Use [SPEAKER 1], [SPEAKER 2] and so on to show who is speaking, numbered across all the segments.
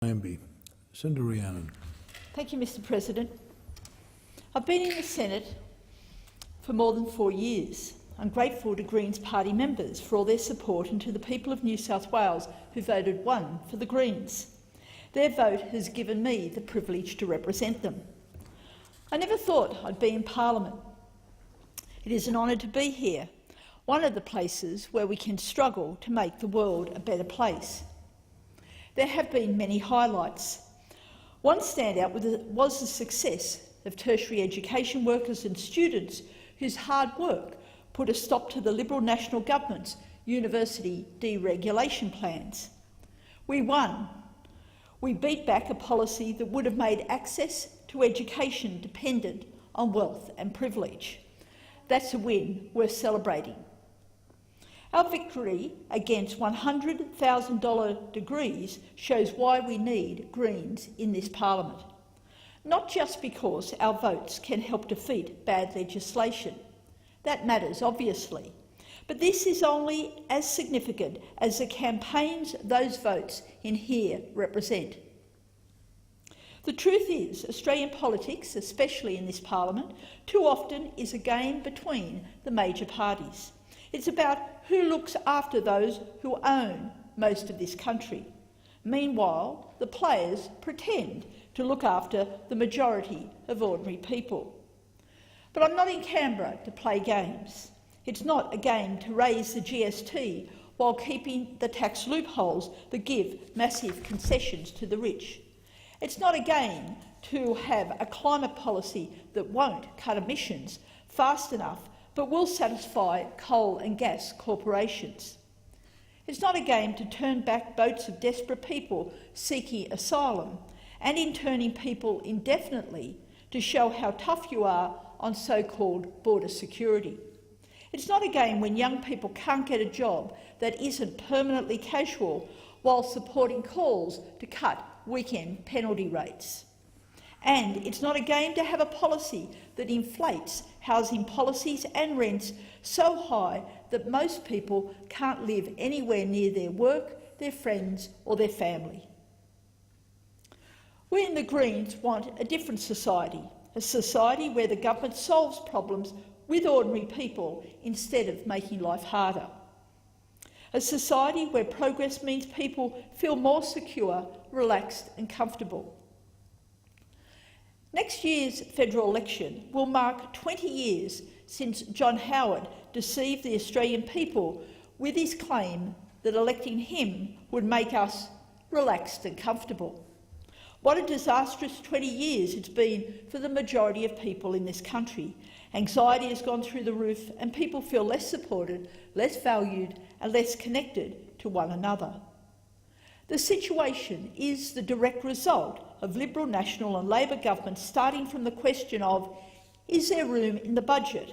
[SPEAKER 1] Senator Rhiannon.
[SPEAKER 2] Thank you, Mr President. I've been in the Senate for more than 4 years. I'm grateful to Greens party members for all their support and to the people of New South Wales who voted 1 for the Greens. Their vote has given me the privilege to represent them. I never thought I'd be in Parliament. It is an honour to be here, one of the places where we can struggle to make the world a better place. There have been many highlights. One standout was the success of tertiary education workers and students whose hard work put a stop to the Liberal National Government's university deregulation plans. We won. We beat back a policy that would have made access to education dependent on wealth and privilege. That's a win worth celebrating. Our victory against $100,000 degrees shows why we need Greens in this Parliament. Not just because our votes can help defeat bad legislation. That matters, obviously. But this is only as significant as the campaigns those votes in here represent. The truth is, Australian politics, especially in this Parliament, too often is a game between the major parties. It's about who looks after those who own most of this country. Meanwhile, the players pretend to look after the majority of ordinary people. But I'm not in Canberra to play games. It's not a game to raise the GST while keeping the tax loopholes that give massive concessions to the rich. It's not a game to have a climate policy that won't cut emissions fast enough but will satisfy coal and gas corporations. It's not a game to turn back boats of desperate people seeking asylum and interning people indefinitely to show how tough you are on so-called border security. It's not a game when young people can't get a job that isn't permanently casual while supporting calls to cut weekend penalty rates. And it's not a game to have a policy that inflates housing policies and rents so high that most people can't live anywhere near their work, their friends or their family. We in the Greens want a different society, a society where the government solves problems with ordinary people instead of making life harder. A society where progress means people feel more secure, relaxed and comfortable. Next year's federal election will mark 20 years since John Howard deceived the Australian people with his claim that electing him would make us relaxed and comfortable. What a disastrous 20 years it's been for the majority of people in this country. Anxiety has gone through the roof and people feel less supported, less valued and less connected to one another. The situation is the direct result of Liberal, National and Labor governments starting from the question of, is there room in the budget?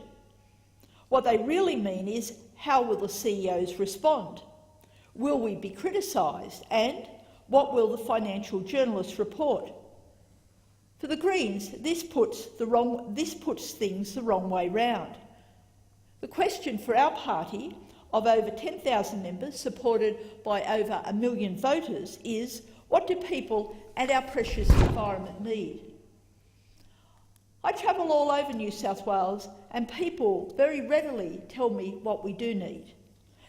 [SPEAKER 2] What they really mean is, how will the CEOs respond? Will we be criticised? And what will the financial journalists report? For the Greens, this puts things the wrong way round. The question for our party, of over 10,000 members supported by over 1 million voters, is what do people and our precious environment need? I travel all over New South Wales and people very readily tell me what we do need.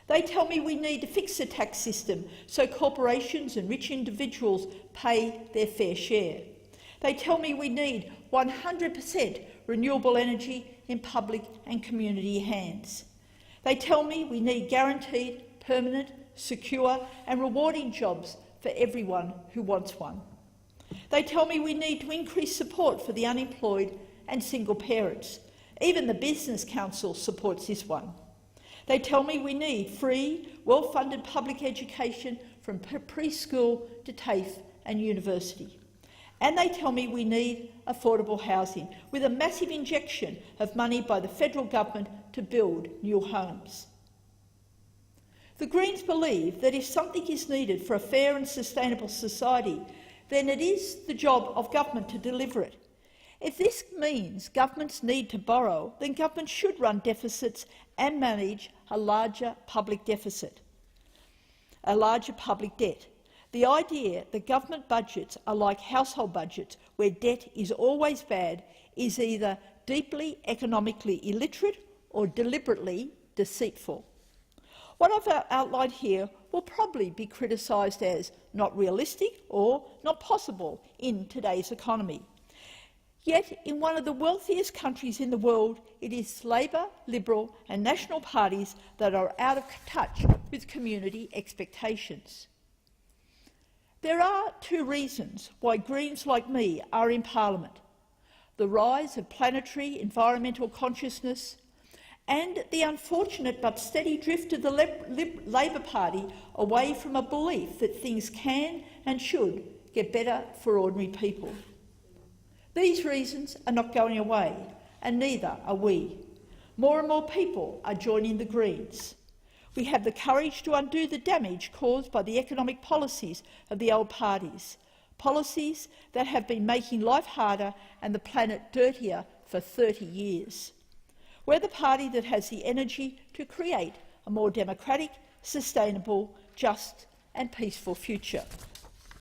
[SPEAKER 2] They tell me we need to fix the tax system so corporations and rich individuals pay their fair share. They tell me we need 100% renewable energy in public and community hands. They tell me we need guaranteed, permanent, secure and rewarding jobs for everyone who wants one. They tell me we need to increase support for the unemployed and single parents. Even the Business Council supports this one. They tell me we need free, well-funded public education from preschool to TAFE and university. And they tell me we need affordable housing, with a massive injection of money by the federal government to build new homes. The Greens believe that if something is needed for a fair and sustainable society, then it is the job of government to deliver it. If this means governments need to borrow, then government should run deficits and manage a larger public deficit, a larger public debt. The idea that government budgets are like household budgets where debt is always bad is either deeply economically illiterate or deliberately deceitful. What I've outlined here will probably be criticised as not realistic or not possible in today's economy. Yet, in one of the wealthiest countries in the world, it is Labor, Liberal and National parties that are out of touch with community expectations. There are two reasons why Greens like me are in Parliament: the rise of planetary environmental consciousness and the unfortunate but steady drift of the Labor Party away from a belief that things can and should get better for ordinary people. These reasons are not going away, and neither are we. More and more people are joining the Greens. We have the courage to undo the damage caused by the economic policies of the old parties, policies that have been making life harder and the planet dirtier for 30 years. We're the party that has the energy to create a more democratic, sustainable, just and peaceful future.